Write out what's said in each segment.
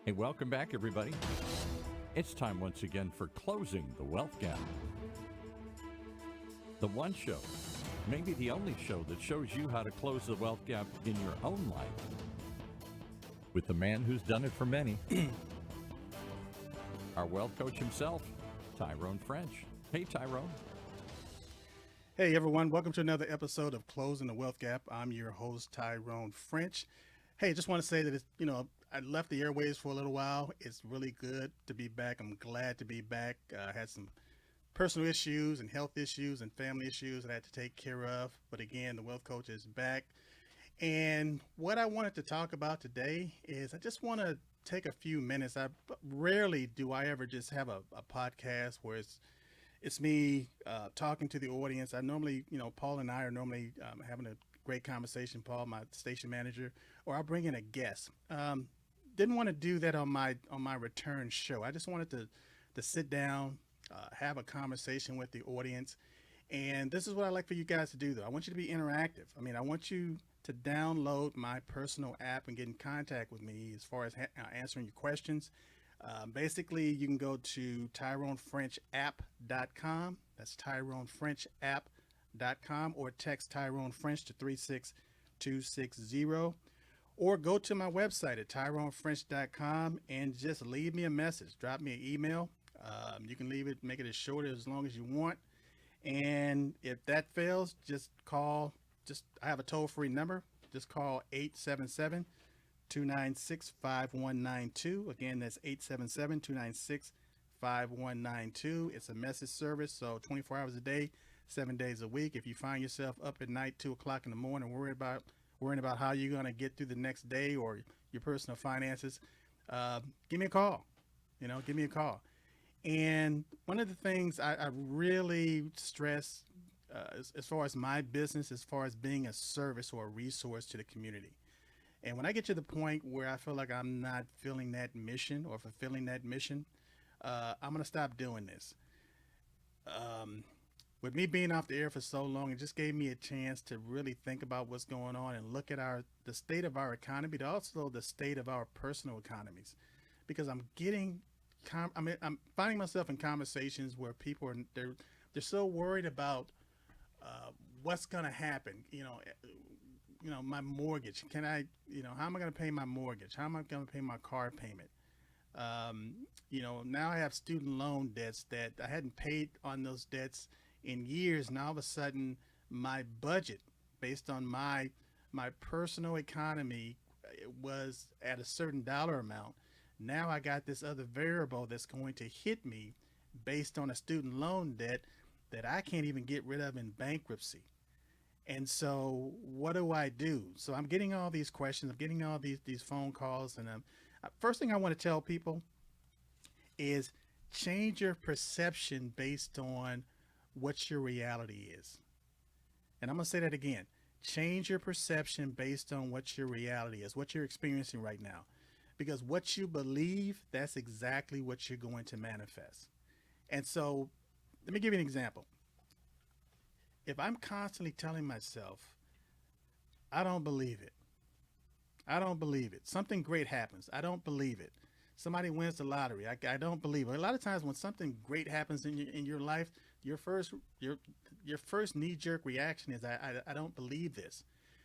Hey, welcome back, everybody. It's time once again for Closing the Wealth Gap. The one show, maybe the only show that shows you how to close the wealth gap in your own life with the man who's done it for many, our wealth coach himself, Tyrone French. Hey, Tyrone. Hey, everyone. Welcome to another episode of Closing the Wealth Gap. I'm your host, Tyrone French. Hey, just want to say that, I left the airwaves for a little while. It's really good to be back. I'm glad to be back. I had some personal issues and health issues and family issues that I had to take care of. But again, the Wealth Coach is back. And what I wanted to talk about today is I just want to take a few minutes. Rarely do I ever just have a podcast where it's me talking to the audience. I normally, Paul and I are normally having a great conversation, Paul, my station manager, or I'll bring in a guest. Didn't want to do that on my return show. I just wanted to sit down, have a conversation with the audience. And this is what I like for you guys to do, though. I want you to be interactive. I want you to download my personal app and get in contact with me as far as answering your questions. Basically, you can go to TyroneFrenchApp.com. That's TyroneFrenchApp.com, or text Tyrone French to 36260. Or go to my website at TyroneFrench.com and just leave me a message. Drop me an email. You can leave it, make it as short as long as you want. And if that fails, just call. I have a toll-free number. Just call 877-296-5192. Again, that's 877-296-5192. It's a message service, so 24 hours a day, 7 days a week. If you find yourself up at night, 2 o'clock in the morning, worrying about how you're going to get through the next day or your personal finances, give me a call. Give me a call. And one of the things I really stress as far as my business, as far as being a service or a resource to the community. And when I get to the point where I feel like I'm not feeling that mission or fulfilling that mission, I'm going to stop doing this. With me being off the air for so long, it just gave me a chance to really think about what's going on and look at the state of our economy, but also the state of our personal economies. Because I'm finding myself in conversations where people they're so worried about what's going to happen. My mortgage. How am I going to pay my mortgage? How am I going to pay my car payment? Now I have student loan debts that I hadn't paid on those debts in years. Now all of a sudden my budget based on my personal economy was at a certain dollar amount. Now I got this other variable that's going to hit me based on a student loan debt that I can't even get rid of in bankruptcy. And so what do I do? So I'm getting all these questions, I'm getting all these phone calls, and first thing I want to tell people is change your perception based on what your reality is. And I'm going to say that again. Change your perception based on what your reality is, what you're experiencing right now. Because what you believe, that's exactly what you're going to manifest. And so let me give you an example. If I'm constantly telling myself, I don't believe it. I don't believe it. Something great happens. I don't believe it. Somebody wins the lottery. I don't believe it. A lot of times when something great happens in your life, your first knee-jerk reaction is, I don't believe this.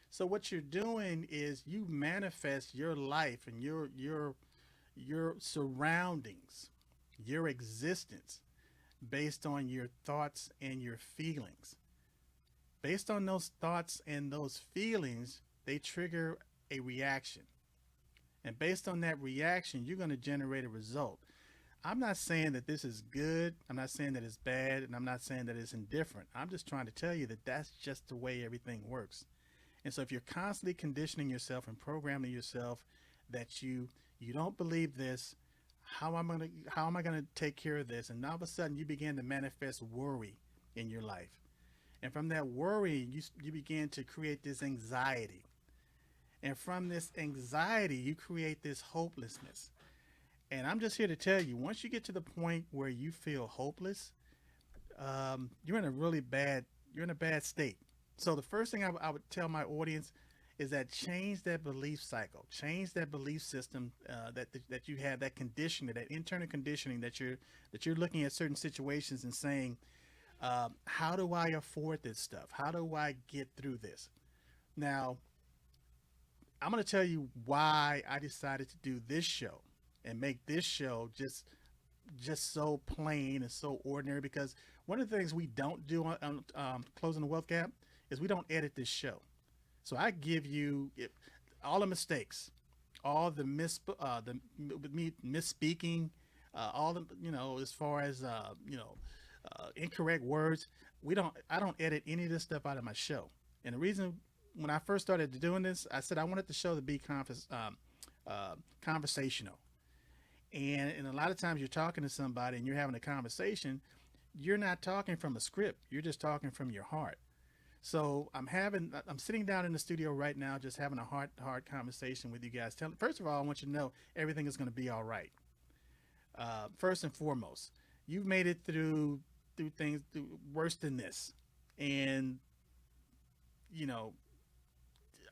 So what you're doing is you manifest your life and your surroundings, your existence based on your thoughts and your feelings. Based on those thoughts and those feelings, they trigger a reaction. And based on that reaction, you're going to generate a result. I'm not saying that this is good. I'm not saying that it's bad. And I'm not saying that it's indifferent. I'm just trying to tell you that that's just the way everything works. And so if you're constantly conditioning yourself and programming yourself that you don't believe this, how am I going to take care of this? And all of a sudden you begin to manifest worry in your life. And from that worry, you begin to create this anxiety. And from this anxiety, you create this hopelessness. And I'm just here to tell you, once you get to the point where you feel hopeless, you're in a bad state. So the first thing I would tell my audience is that change that belief cycle, change that belief system that you have, that conditioning, that internal conditioning that you're looking at certain situations and saying, how do I afford this stuff? How do I get through this? Now, I'm going to tell you why I decided to do this show and make this show just so plain and so ordinary. Because one of the things we don't do on Closing the Wealth Gap is we don't edit this show. So I give you all the mistakes, all the me misspeaking, all the as far as incorrect words. I don't edit any of this stuff out of my show. And the reason, when I first started doing this, I said I wanted the show to be conversational. And a lot of times you're talking to somebody and you're having a conversation, you're not talking from a script. You're just talking from your heart. So I'm sitting down in the studio right now, just having a hard conversation with you guys. First of all, I want you to know everything is going to be all right. First and foremost, you've made it through things worse than this. And,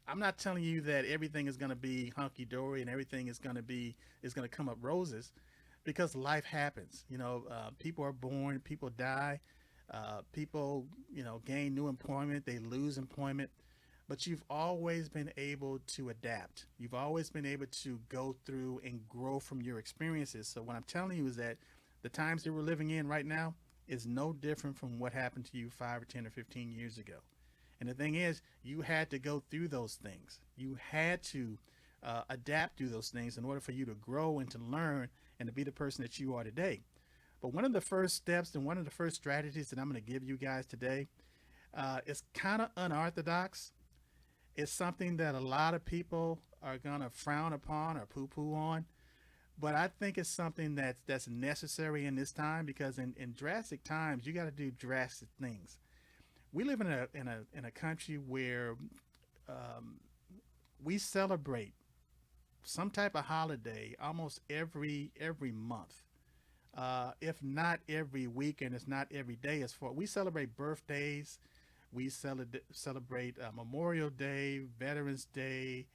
I'm not telling you that everything is going to be hunky dory and everything is going to come up roses, because life happens. People are born, people die, people, gain new employment, they lose employment, but you've always been able to adapt. You've always been able to go through and grow from your experiences. So what I'm telling you is that the times that we're living in right now is no different from what happened to you 5 or 10 or 15 years ago. And the thing is, you had to go through those things. You had to adapt through those things in order for you to grow and to learn and to be the person that you are today. But one of the first steps and one of the first strategies that I'm going to give you guys today is kind of unorthodox. It's something that a lot of people are going to frown upon or poo-poo on. But I think it's something that's necessary in this time, because in drastic times, you got to do drastic things. We live in a country where we celebrate some type of holiday almost every month, if not every week, and it's not every day. We celebrate birthdays, we celebrate Memorial Day, Veterans Day,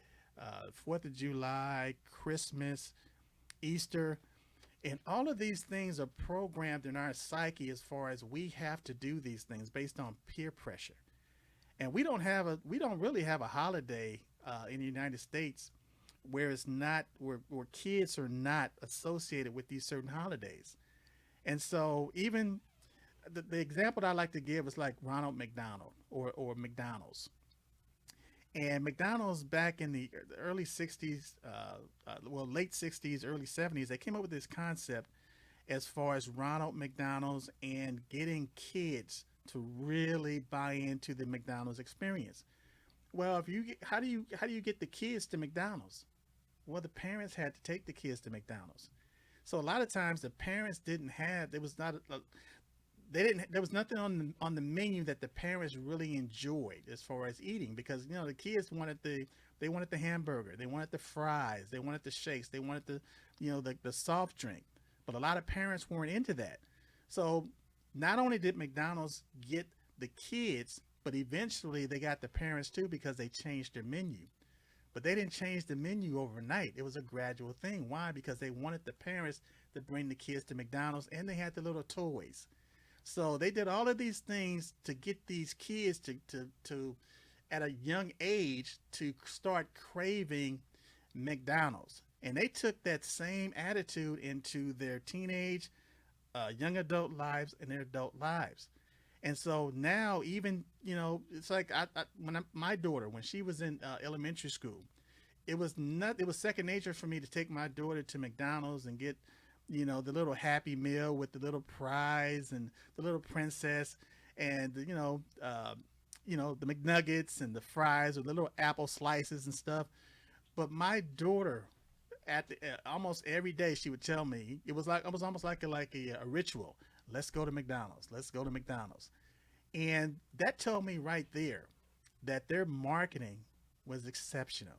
4th of July, Christmas, Easter. And all of these things are programmed in our psyche as far as we have to do these things based on peer pressure. And we don't really have a holiday in the United States where where kids are not associated with these certain holidays. And so even the example that I like to give is like Ronald McDonald or McDonald's. And McDonald's back in the early 60s, late 60s, early 70s, they came up with this concept as far as Ronald McDonald's and getting kids to really buy into the McDonald's experience. Well, how do you get the kids to McDonald's? Well, the parents had to take the kids to McDonald's. So a lot of times the parents there was nothing on the menu that the parents really enjoyed as far as eating, because the kids wanted the hamburger, they wanted the fries, they wanted the shakes, they wanted the soft drink. But a lot of parents weren't into that. So not only did McDonald's get the kids, but eventually they got the parents too, because they changed their menu. But they didn't change the menu overnight. It was a gradual thing. Why? Because they wanted the parents to bring the kids to McDonald's, and they had the little toys. So they did all of these things to get these kids to at a young age to start craving McDonald's. And they took that same attitude into their teenage, young adult lives and their adult lives. And so now even, it's like my daughter, when she was in elementary school, it was second nature for me to take my daughter to McDonald's and get the little Happy Meal with the little prize and the little princess, and the McNuggets and the fries or the little apple slices and stuff. But my daughter, almost every day, she would tell me, it was almost like a ritual. Let's go to McDonald's. Let's go to McDonald's. And that told me right there that their marketing was exceptional,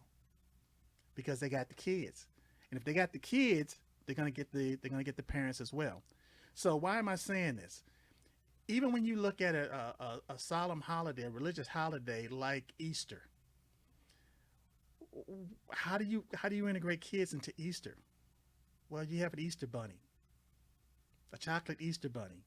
because they got the kids. And if they got the kids, they're gonna get the parents as well. So why am I saying this? Even when you look at a solemn holiday, a religious holiday like Easter, How do you integrate kids into Easter? Well, you have an Easter bunny, a chocolate Easter bunny,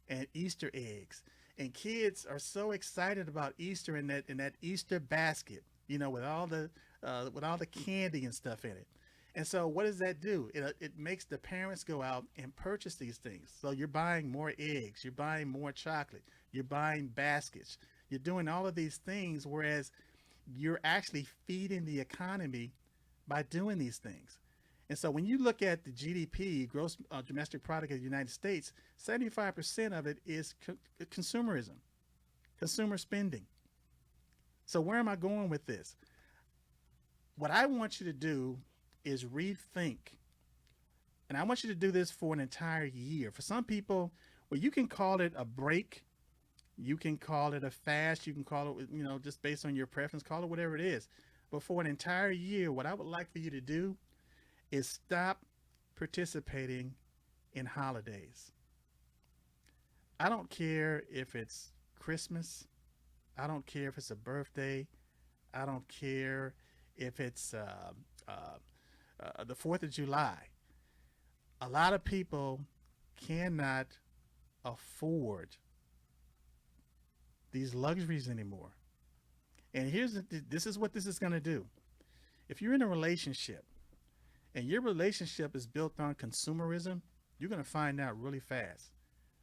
and Easter eggs. And kids are so excited about Easter in that Easter basket, with all the candy and stuff in it. And so, what does that do? It makes the parents go out and purchase these things. So you're buying more eggs, you're buying more chocolate, you're buying baskets, you're doing all of these things, whereas you're actually feeding the economy by doing these things. And so when you look at the GDP, gross domestic product of the United States, 75% of it is consumerism, consumer spending. So where am I going with this? What I want you to do is rethink. And I want you to do this for an entire year. For some people, well, you can call it a break. You can call it a fast. You can call it, just based on your preference, call it whatever it is. But for an entire year, what I would like for you to do is stop participating in holidays. I don't care if it's Christmas. I don't care if it's a birthday. I don't care if it's the 4th of July. A lot of people cannot afford these luxuries anymore. And this is what this is going to do. If you're in a relationship and your relationship is built on consumerism, you're going to find out really fast.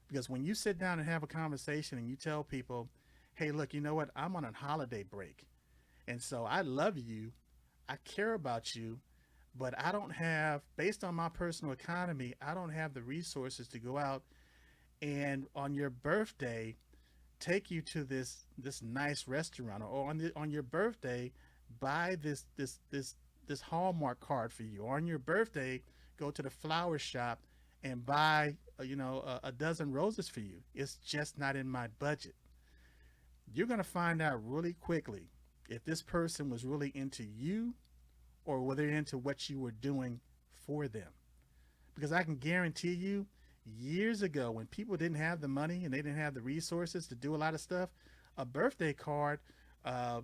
Because when you sit down and have a conversation and you tell people, hey, look, you know what? I'm on a holiday break. And so I love you. I care about you. But I don't have, based on my personal economy, I don't have the resources to go out and on your birthday take you to this nice restaurant, or on your birthday buy this Hallmark card for you, or on your birthday go to the flower shop and buy a dozen roses for you. It's just not in my budget. You're going to find out really quickly if this person was really into you or whether they're into what you were doing for them. Because I can guarantee you, years ago, when people didn't have the money and they didn't have the resources to do a lot of stuff, a birthday card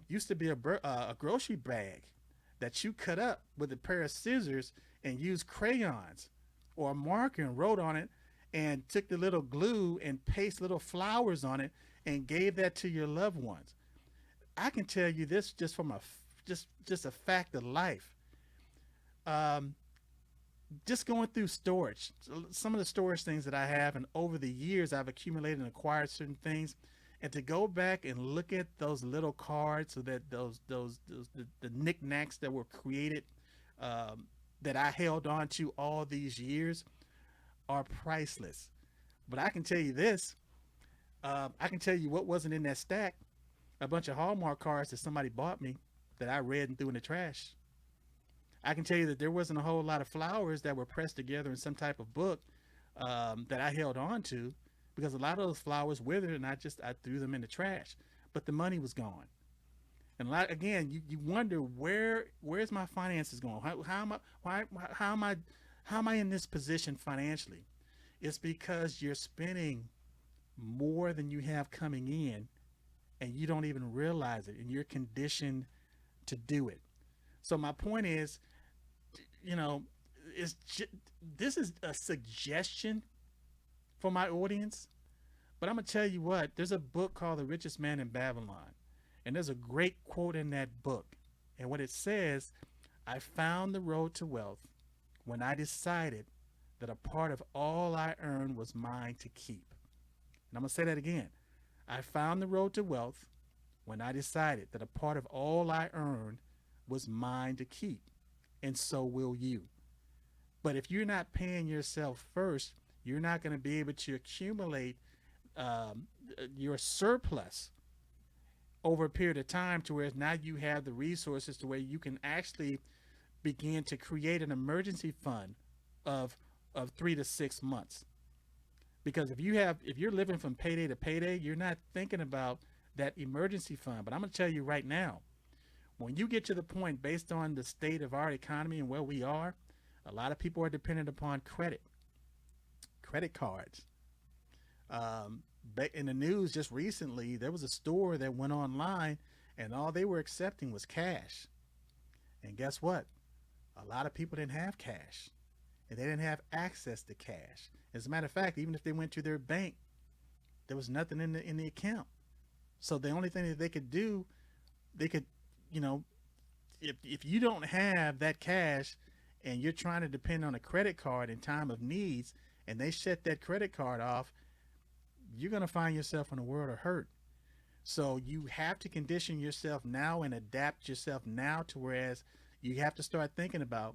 used to be a grocery bag that you cut up with a pair of scissors and used crayons or a marker and wrote on it and took the little glue and paste little flowers on it and gave that to your loved ones. I can tell you this just from just a fact of life. Just going through storage, some of the storage things that I have, and over the years I've accumulated and acquired certain things, and to go back and look at those little cards, so that the knickknacks that were created, that I held on to all these years, are priceless. But I can tell you this, I can tell you what wasn't in that stack: a bunch of Hallmark cards that somebody bought me that I read and threw in the trash. I can tell you that there wasn't a whole lot of flowers that were pressed together in some type of book that I held on to, because a lot of those flowers withered and I threw them in the trash. But the money was gone. And again, you wonder, where's my finances going? How am I in this position financially? It's because you're spending more than you have coming in, and you don't even realize it, and you're conditioned to do it. So my point is, this is a suggestion for my audience, but I'm gonna tell you what. There's a book called The Richest Man in Babylon, and there's a great quote in that book. And what it says, I found the road to wealth when I decided that a part of all I earned was mine to keep. And I'm gonna say that again. I found the road to wealth when I decided that a part of all I earned was mine to keep, and so will you. But if you're not paying yourself first, you're not going to be able to accumulate your surplus over a period of time, to where now you have the resources to where you can actually begin to create an emergency fund of 3 to 6 months. Because if you're living from payday to payday, you're not thinking about that emergency fund. But I'm going to tell you right now, when you get to the point, based on the state of our economy and where we are, a lot of people are dependent upon credit cards. In the news just recently, there was a store that went online and all they were accepting was cash. And guess what? A lot of people didn't have cash, and they didn't have access to cash. As a matter of fact, even if they went to their bank, there was nothing in the account. So the only thing that they could do, they could, you know, if you don't have that cash and you're trying to depend on a credit card in time of needs, and they shut that credit card off, you're going to find yourself in a world of hurt. So you have to condition yourself now and adapt yourself now to whereas you have to start thinking about,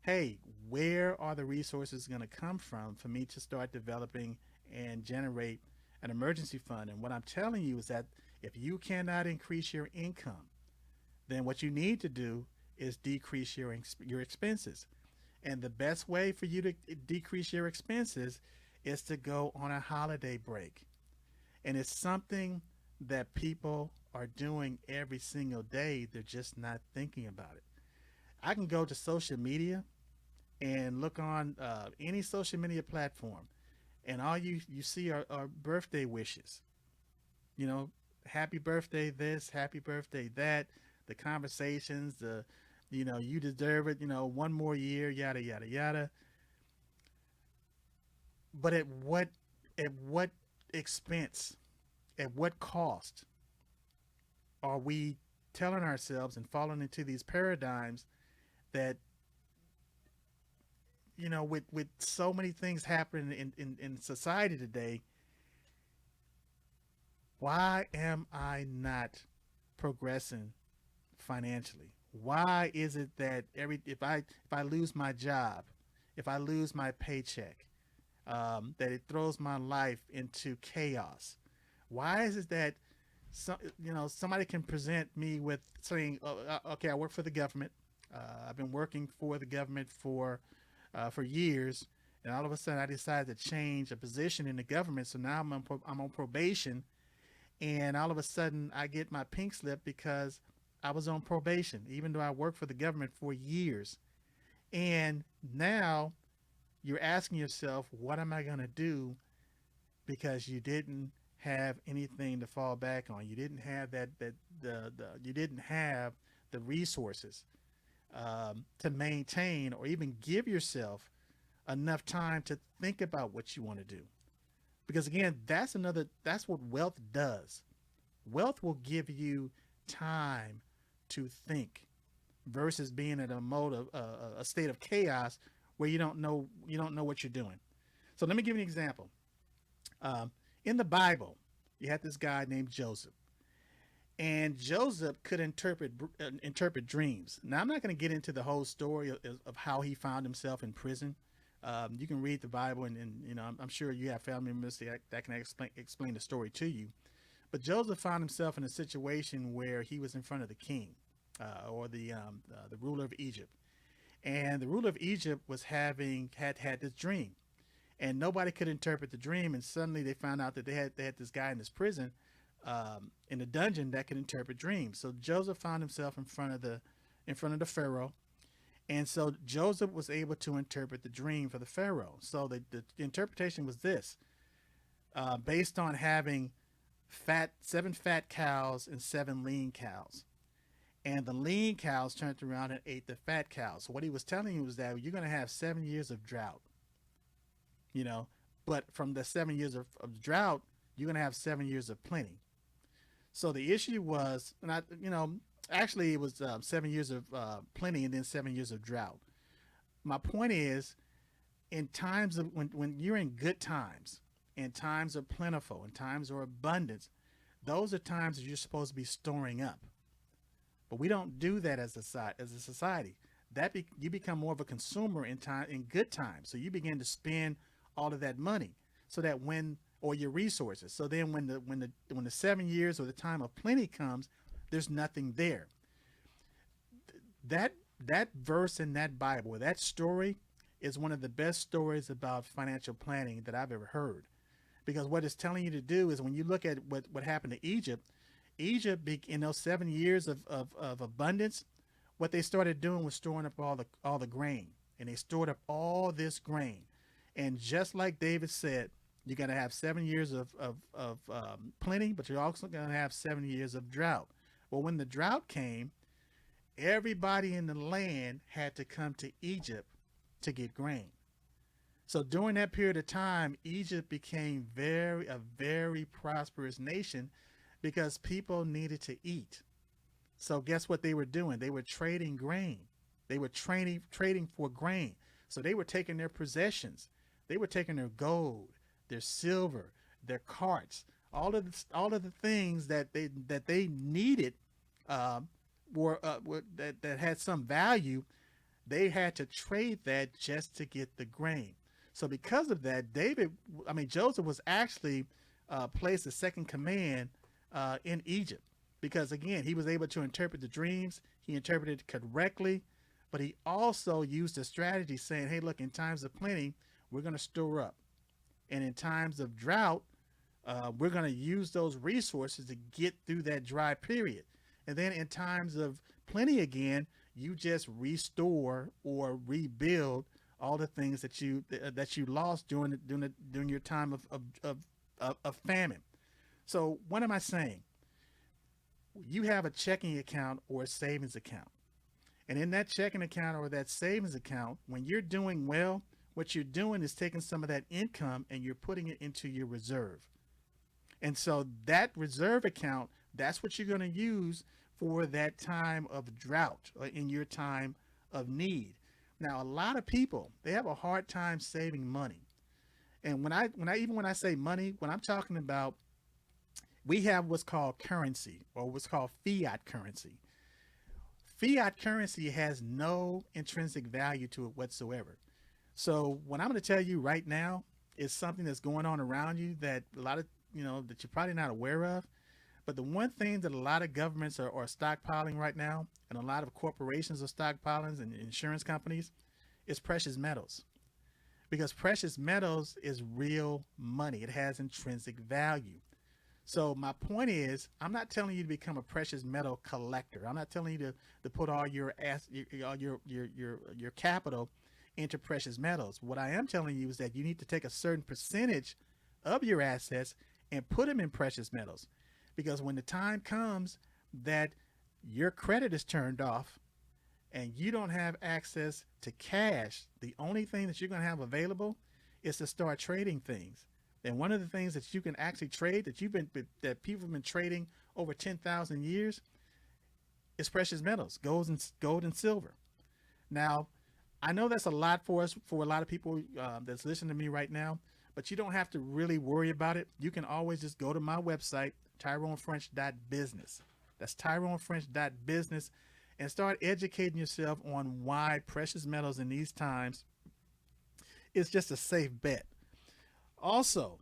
hey, where are the resources going to come from for me to start developing and generate an emergency fund? And what I'm telling you is that if you cannot increase your income, then what you need to do is decrease your expenses. And the best way for you to decrease your expenses is to go on a holiday break. And it's something that people are doing every single day. They're just not thinking about it. I can go to social media and look on any social media platform, and all you see are birthday wishes. You know, happy birthday this, happy birthday that, the conversations, you deserve it, one more year, yada, yada, yada. But at what expense, at what cost are we telling ourselves and falling into these paradigms that, with so many things happening in society today, why am I not progressing financially? Why is it that if I lose my job, if I lose my paycheck, that it throws my life into chaos? Why is it that somebody can present me with saying, okay, I work for the government. I've been working for the government for years, and all of a sudden I decide to change a position in the government. So now I'm on probation, and all of a sudden I get my pink slip because I was on probation, even though I worked for the government for years. And now you're asking yourself, what am I going to do? Because you didn't have anything to fall back on. You didn't have you didn't have the resources to maintain or even give yourself enough time to think about what you want to do. Because again, that's what wealth does. Wealth will give you time to think versus being in a state of chaos where you don't know what you're doing. So let me give you an example. In the Bible, you had this guy named Joseph, and Joseph could interpret dreams. Now, I'm not going to get into the whole story of how he found himself in prison. You can read the Bible, and I'm sure you have family members that can explain the story to you. But Joseph found himself in a situation where he was in front of the king, or the ruler of Egypt, and the ruler of Egypt was had this dream, and nobody could interpret the dream. And suddenly they found out that they had this guy in this prison, in the dungeon, that could interpret dreams. So Joseph found himself in front of the Pharaoh, and so Joseph was able to interpret the dream for the Pharaoh. So the interpretation was this: based on having 7 fat cows and 7 lean cows. And the lean cows turned around and ate the fat cows. So what he was telling you was that you're going to have 7 years of drought, but from the 7 years of drought, you're going to have 7 years of plenty. So the issue was not, actually it was 7 years of plenty and then 7 years of drought. My point is, in times of when you're in good times, and times are plentiful, and times are abundance, those are times that you're supposed to be storing up. But we don't do that as a society. You become more of a consumer in good times. So you begin to spend all of that money, so that or your resources. So then when the 7 years or the time of plenty comes, there's nothing there. That verse in that Bible, that story, is one of the best stories about financial planning that I've ever heard. Because what it's telling you to do is, when you look at what happened to Egypt, in those 7 years of abundance, what they started doing was storing up all the grain, and they stored up all this grain. And just like David said, you're going to have 7 years of plenty, but you're also going to have 7 years of drought. Well, when the drought came, everybody in the land had to come to Egypt to get grain. So during that period of time, Egypt became a very prosperous nation because people needed to eat. So guess what they were doing? They were trading grain. They were trading for grain. So they were taking their possessions. They were taking their gold, their silver, their carts, all of the things that they needed, that had some value. They had to trade that just to get the grain. So because of that, Joseph was actually placed as second command in Egypt, because again, he was able to interpret the dreams. He interpreted correctly, but he also used a strategy saying, hey, look, in times of plenty, we're going to store up. And in times of drought, we're going to use those resources to get through that dry period. And then in times of plenty again, you just restore or rebuild all the things that you lost during your time of famine. So what am I saying? You have a checking account or a savings account. And in that checking account or that savings account, when you're doing well, what you're doing is taking some of that income and you're putting it into your reserve. And so that reserve account, that's what you're going to use for that time of drought or in your time of need. Now, a lot of people, they have a hard time saving money. And when I say money, when I'm talking about, we have what's called currency, or what's called fiat currency. Fiat currency has no intrinsic value to it whatsoever. So what I'm going to tell you right now is something that's going on around you that a lot of, that you're probably not aware of. But the one thing that a lot of governments are stockpiling right now, and a lot of corporations are stockpiling, and insurance companies, is precious metals. Because precious metals is real money. It has intrinsic value. So my point is, I'm not telling you to become a precious metal collector. I'm not telling you to put all your capital into precious metals. What I am telling you is that you need to take a certain percentage of your assets and put them in precious metals. Because when the time comes that your credit is turned off and you don't have access to cash, the only thing that you're going to have available is to start trading things. And one of the things that you can actually trade that people have been trading over 10,000 years is precious metals, gold and silver. Now, I know that's a lot for a lot of people that's listening to me right now, but you don't have to really worry about it. You can always just go to my website, tyronefrench.business. That's tyronefrench.business, and start educating yourself on why precious metals in these times is just a safe bet. Also,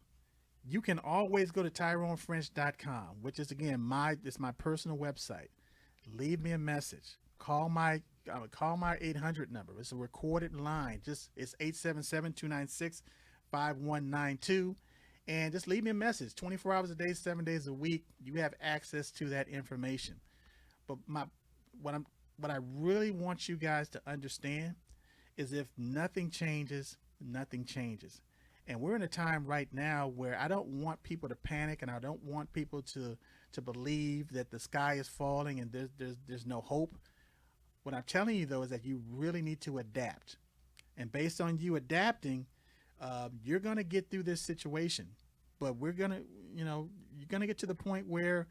you can always go to tyronefrench.com, which is again my personal website. Leave me a message. Call my 800 number. It's a recorded line. It's 877-296-5192. And just leave me a message. 24 hours a day, 7 days a week. You have access to that information. But what I really want you guys to understand is, if nothing changes, nothing changes. And we're in a time right now where I don't want people to panic, and I don't want people to believe that the sky is falling and there's no hope. What I'm telling you, though, is that you really need to adapt. And based on you adapting, you're going to get through this situation. But you're going to get to the point where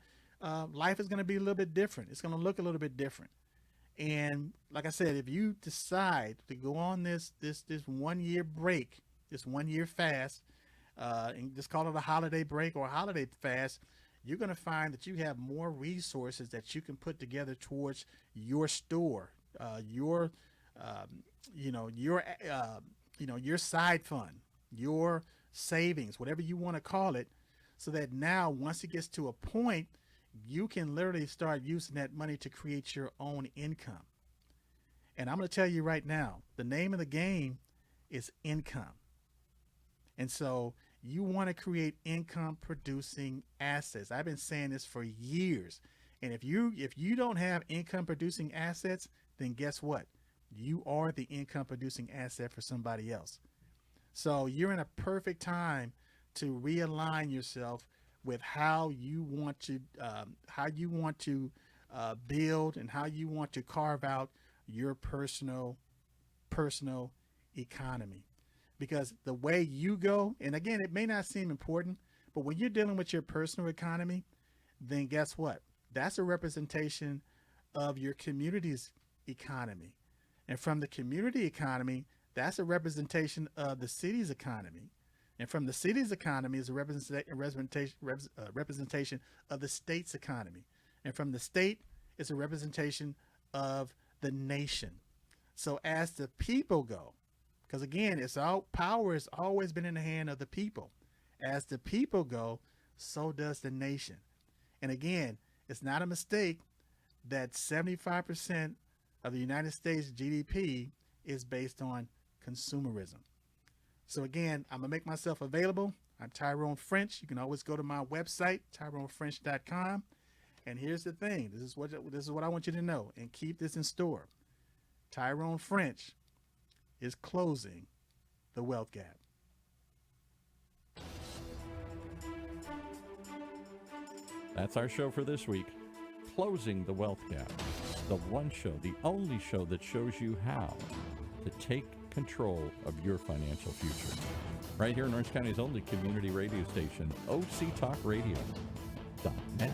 life is going to be a little bit different. It's going to look a little bit different. And like I said, if you decide to go on this 1 year break, this 1 year fast, and just call it a holiday break or a holiday fast, you're going to find that you have more resources that you can put together towards your store, your side fund, your savings, whatever you want to call it, so that now once it gets to a point, you can literally start using that money to create your own income. And I'm going to tell you right now, the name of the game is income. And so you want to create income producing assets. I've been saying this for years. And if you don't have income producing assets, then guess what? You are the income producing asset for somebody else. So you're in a perfect time to realign yourself with how you want to build and how you want to carve out your personal economy. Because the way you go, and again, it may not seem important, but when you're dealing with your personal economy, then guess what? That's a representation of your community's economy. And from the community economy, that's a representation of the city's economy. And from the city's economy is a representation of the state's economy. And from the state is a representation of the nation. So as the people go, because again, power has always been in the hand of the people. As the people go, so does the nation. And again, it's not a mistake that 75% of the United States GDP is based on consumerism. So again, I'm gonna make myself available. I'm Tyrone French. You can always go to my website, tyronefrench.com. And here's the thing. This is what I want you to know, and keep this in store. Tyrone French is closing the wealth gap. That's our show for this week. Closing the wealth gap. The one show, the only show that shows you how to take control of your financial future. Right here in Orange County's only community radio station, OCTalkRadio.net.